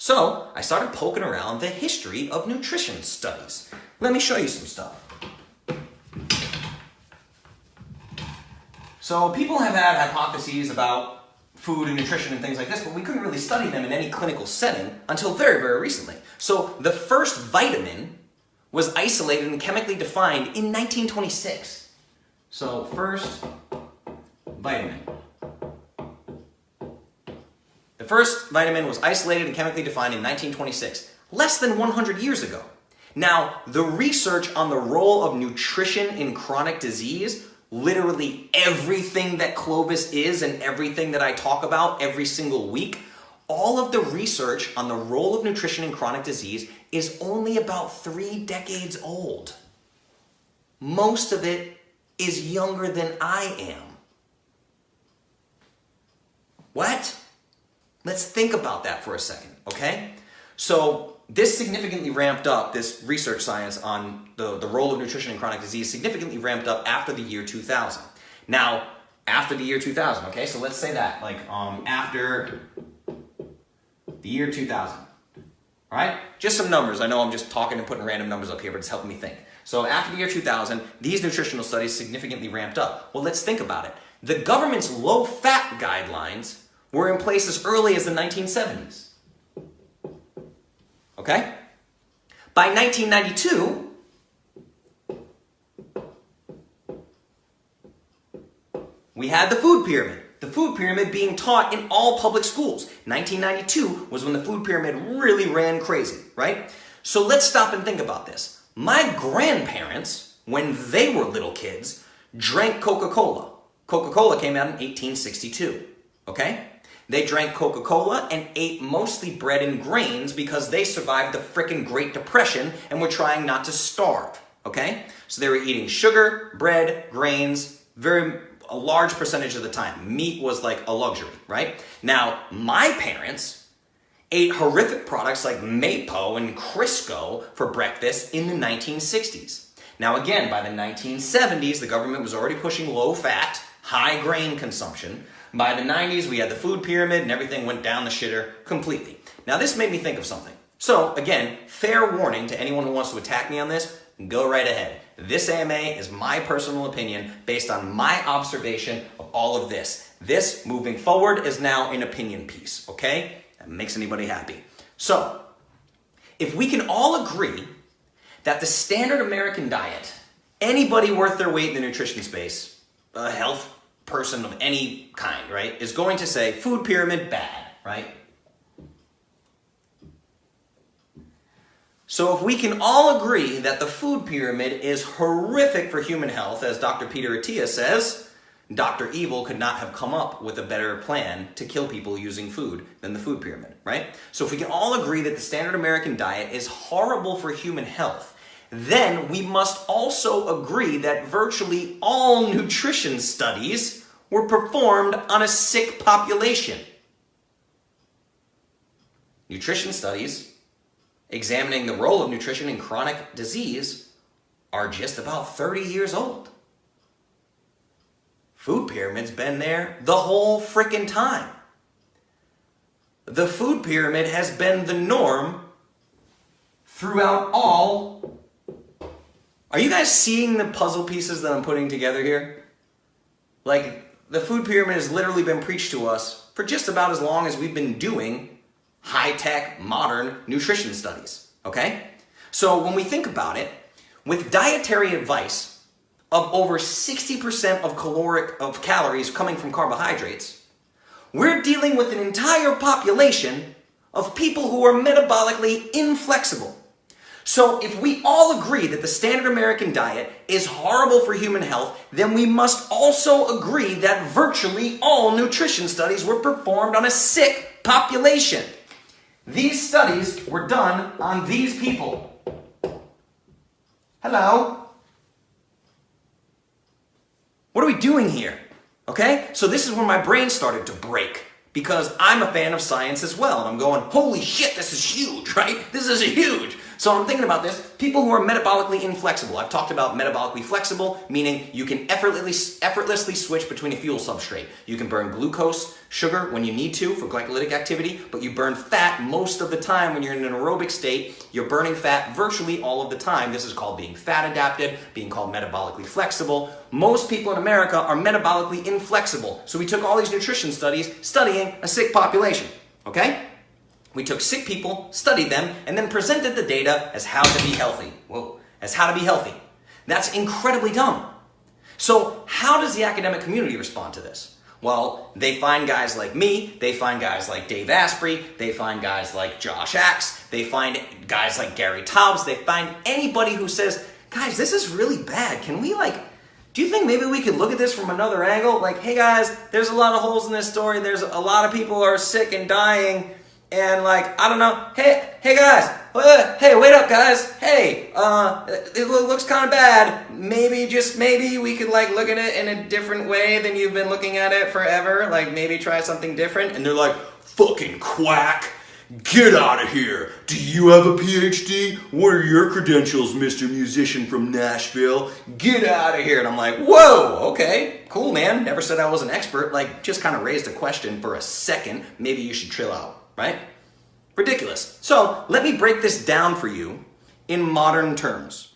So I started poking around the history of nutrition studies. Let me show you some stuff. So people have had hypotheses about food and nutrition and things like this, but we couldn't really study them in any clinical setting until very, very recently. So the first vitamin was isolated and chemically defined in 1926. So first vitamin. The first vitamin was isolated and chemically defined in 1926, less than 100 years ago. Now, the research on the role of nutrition in chronic disease, literally everything that Clovis is and everything that I talk about every single week, all of the research on the role of nutrition in chronic disease is only about 3 decades old. Most of it is younger than I am. What? Let's think about that for a second, okay? So this significantly ramped up, this research science on the role of nutrition in chronic disease significantly ramped up after the year 2000. Now, after the year 2000, okay? So let's say that, like after the year 2000, all right? Just some numbers. I know I'm just talking and putting random numbers up here, but it's helping me think. So after the year 2000, these nutritional studies significantly ramped up. Well, let's think about it. The government's low-fat guidelines were in place as early as the 1970s. Okay? By 1992, we had the food pyramid. The food pyramid being taught in all public schools. 1992 was when the food pyramid really ran crazy, right? So let's stop and think about this. My grandparents, when they were little kids, drank Coca-Cola. Coca-Cola came out in 1862, okay? They drank Coca-Cola and ate mostly bread and grains because they survived the frickin' Great Depression and were trying not to starve, okay? So they were eating sugar, bread, grains, a large percentage of the time. Meat was like a luxury, right? Now, my parents ate horrific products like Maypo and Crisco for breakfast in the 1960s. Now again, by the 1970s, the government was already pushing low-fat, high-grain consumption. By the 90s, we had the food pyramid and everything went down the shitter completely. Now this made me think of something. So again, fair warning to anyone who wants to attack me on this, go right ahead. This AMA is my personal opinion based on my observation of all of this. This, moving forward, is now an opinion piece, okay? That makes anybody happy. So, if we can all agree that the standard American diet, anybody worth their weight in the nutrition space, a health person of any kind, right, is going to say food pyramid bad, right? So if we can all agree that the food pyramid is horrific for human health, as Dr. Peter Attia says, Dr. Evil could not have come up with a better plan to kill people using food than the food pyramid, right? So if we can all agree that the standard American diet is horrible for human health, then we must also agree that virtually all nutrition studies were performed on a sick population. Nutrition studies examining the role of nutrition in chronic disease are just about 30 years old. Food pyramid's been there the whole frickin' time. The food pyramid has been the norm throughout all. Are you guys seeing the puzzle pieces that I'm putting together here? Like, the food pyramid has literally been preached to us for just about as long as we've been doing high-tech, modern nutrition studies, okay? So when we think about it, with dietary advice of over 60% of calories coming from carbohydrates, we're dealing with an entire population of people who are metabolically inflexible. So if we all agree that the standard American diet is horrible for human health, then we must also agree that virtually all nutrition studies were performed on a sick population. These studies were done on these people. Hello? What are we doing here? Okay? So this is where my brain started to break, because I'm a fan of science as well. And I'm going, holy shit, this is huge, right? This is huge. So I'm thinking about this. People who are metabolically inflexible. I've talked about metabolically flexible, meaning you can effortlessly switch between a fuel substrate. You can burn glucose, sugar when you need to for glycolytic activity, but you burn fat most of the time when you're in an aerobic state. You're burning fat virtually all of the time. This is called being fat adapted, being called metabolically flexible. Most people in America are metabolically inflexible. So we took all these nutrition studies studying a sick population, okay? We took sick people, studied them, and then presented the data as how to be healthy. Whoa, as how to be healthy. That's incredibly dumb. So how does the academic community respond to this? Well, they find guys like me, they find guys like Dave Asprey, they find guys like Josh Axe, they find guys like Gary Taubes, they find anybody who says, guys, this is really bad. Can we do you think maybe we could look at this from another angle? Like, hey guys, there's a lot of holes in this story. There's a lot of people who are sick and dying. And I don't know, hey guys, hey, wait up guys, hey, it looks kind of bad, maybe we could look at it in a different way than you've been looking at it forever, maybe try something different. And they're like, fucking quack, get out of here, do you have a PhD? What are your credentials, Mr. Musician from Nashville? Get out of here. And I'm like, whoa, okay, cool man, never said I was an expert, just kind of raised a question for a second, maybe you should chill out. Right? Ridiculous. So let me break this down for you in modern terms.